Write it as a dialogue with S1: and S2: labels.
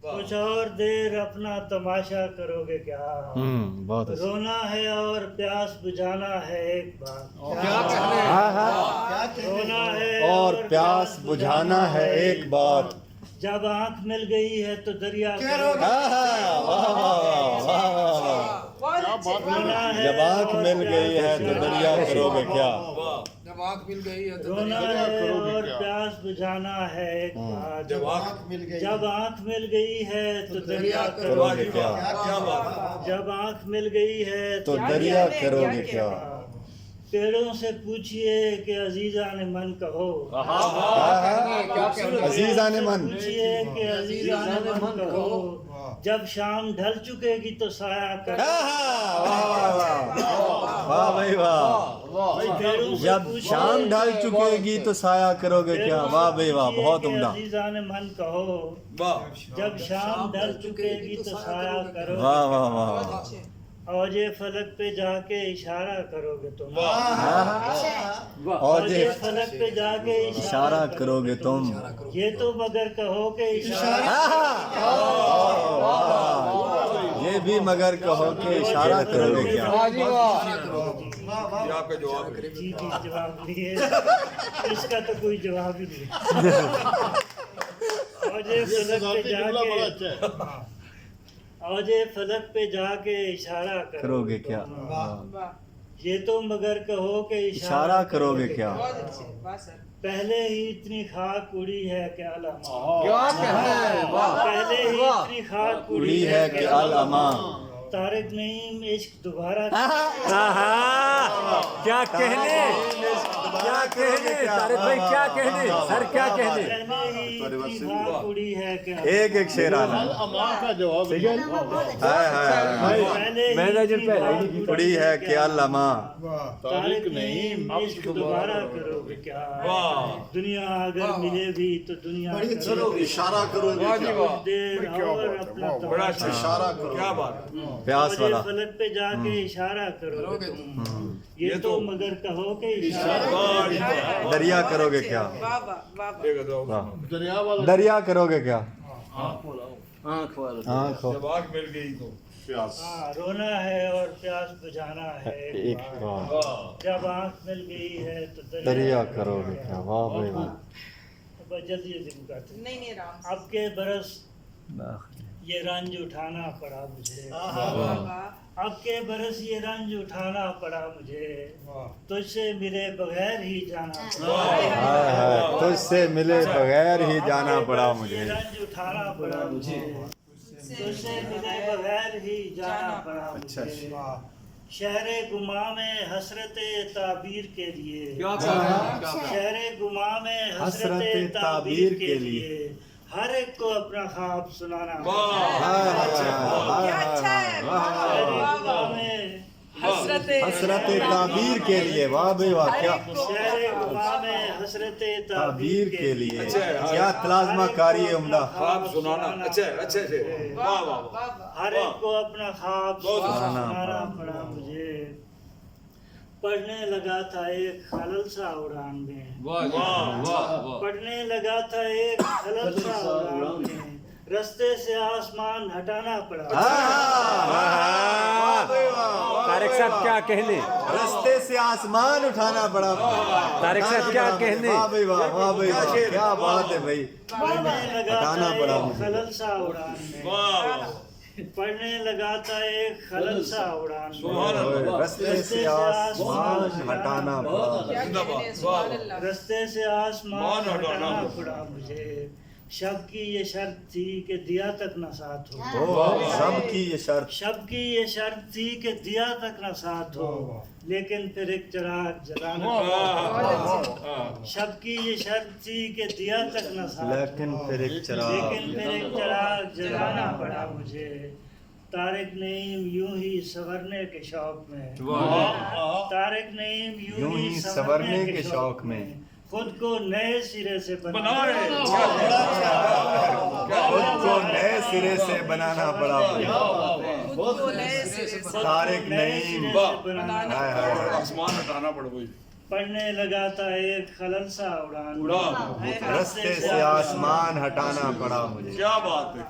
S1: کچھ اور دیر اپنا تماشا کرو گے کیا؟
S2: بہت اچھا.
S1: رونا ہے اور پیاس بجھانا ہے ایک بات. رونا ہے
S2: اور پیاس بجھانا ہے ایک بات.
S1: جب آنکھ مل گئی ہے تو دریا
S2: جب آنکھ مل گئی ہے تو دریا کرو گے کیا؟
S3: جب آنکھ مل گئی ہے تو
S1: رونا ہے اور پیاس بجھانا ہے ایک بات. جب آنکھ مل گئی ہے تو دریا
S2: کرو گے کیا؟
S1: جب آنکھ مل گئی ہے
S2: تو دریا کرو گے کیا؟
S1: پیڑوں سے پوچھئے کہ عزیزان من کہو.
S2: عزیزان من.
S1: پوچھئے کہ عزیزان من کہو. جب شام ڈھل چکے گی تو سایہ کرو.
S2: واہ بھائی واہ. جب شام ڈھل چکے گی تو سایہ کرو گے کیا؟ واہ بھائی واہ، بہت عمدہ.
S1: عزیزان من کہو. جب شام ڈھل چکے گی تو سایہ کرو.
S2: واہ واہ واہ.
S1: اوج فلک پہ جا کے اشارہ کرو گے تم.
S2: اوج
S1: فلک پہ جا کے
S2: اشارہ کرو گے تم.
S1: یہ تو مگر کہو کہ اشارہ.
S2: یہ بھی مگر کہو کہ اشارہ کرو گے کیا؟
S1: جی جواب نہیں ہے اس کا تو کوئی جواب ہی نہیں. اوج فلک پہ جا کے اشارہ
S2: کرو گے کیا؟
S1: یہ تو مگر کہو کہ
S2: اشارہ کرو گے کیا؟
S1: پہلے ہی اتنی خاک اڑی ہے کہ پہلے ہی اتنی خاک
S2: اڑی ہے کہ الما.
S1: طارق نعیم عشق دوبارہ.
S4: کیا کہنے، کیا کہنے طارق بھائی، کیا کہنے سر، کیا کہنے.
S1: پہلے ہی اتنی خاک اڑی ہے کہ
S2: ایک ایک شعر آنا. اڑی ہے کہ الما.
S1: طارق نعیم عشق دوبارہ کرو گے کیا؟ دنیا اگر ملے بھی تو دنیا
S2: اشارہ کرو گے کیا؟
S1: دیر اور اپنا
S2: اشارہ کرو. کیا بات. پیاس والا.
S1: فلک پہ جا کے اشارہ کرو گے تم. یہ تو مگر کہو کہ اشارہ.
S2: دریا کرو گے کیا؟ دریا کرو گے کیا؟
S4: آنکھ
S2: آنکھ
S3: مل گئی تو
S1: رونا ہے اور پیاس بجھانا ہے
S2: ایک بات.
S1: جب آنکھ مل گئی ہے تو
S2: دریا کرو گے کیا؟ واہ بھائی واہ.
S1: جلدی جلدی اب کے برس یہ رنج اٹھانا پڑا مجھے. اب کے برس یہ رنج اٹھانا پڑا مجھے. تجھ سے ملے بغیر ہی جانا پڑا.
S2: تجھ سے ملے بغیر ہی جانا پڑا مجھے.
S1: رنج اٹھانا پڑا مجھے. تجھ سے ملے بغیر ہی جانا پڑا مجھے. شہر گماں میں حسرت تعبیر کے لیے. شہر گماں میں حسرت تعبیر کے لیے. ہر ایک کو اپنا خواب سنانا.
S2: حسرت تعبیر کے لیے. واہ بھائی واہ. کیا
S1: حسرت
S2: تعبیر کے لیے. کیا تلازمہ کاری عمدہ.
S3: خواب سنانا. اچھا
S1: ہر ایک کو اپنا خواب سنانا پڑا مجھے. پڑھنے لگا تھا ایک خلل سا اڑان میں. پڑھنے لگا تھا ایک خلل سا اڑان میں. رستے سے آسمان ہٹانا پڑا.
S4: طارق صاحب کیا کہنے.
S2: رستے سے آسمان اٹھانا پڑا.
S4: طارق صاحب کیا کہنے.
S2: واہ بھائی واہ، واہ بھائی واہ. کیا بات ہے بھائی.
S1: پڑھنے لگا
S2: ہٹانا
S1: تھا
S2: پڑا
S1: ایک
S2: مجھے.
S1: خلل سا اڑان میں. پڑھنے لگا تھا ایک خلل سا اڑان میں.
S2: رستے سے آسمان ہٹانا پڑا.
S1: رستے سے آسمان ہٹانا پڑا مجھے. شب کی یہ شرط تھی کہ دیا تک نہ ساتھ ہو.
S2: شب کی یہ شرط.
S1: شب کی یہ شرط تھی کہ دیا تک نہ ساتھ ہو. لیکن پھر ایک چراغ جلانا پڑا. شب کی یہ شرط تھی کہ دیا تک نہ ساتھ ہو.
S2: لیکن پھر ایک
S1: چراغ جلانا پڑا مجھے. طارق نعیم یوں ہی سنورنے کے شوق میں. طارق نعیم یوں ہی سنورنے کے شوق میں. خود کو نئے سرے سے
S2: خود کو نئے سرے سے بنانا پڑا. طارق نعیم.
S3: آسمان ہٹانا پڑا.
S1: پڑھنے لگا تھا ایک خلل سا اڑان.
S2: رستے سے آسمان ہٹانا پڑا مجھے.
S3: کیا بات ہے.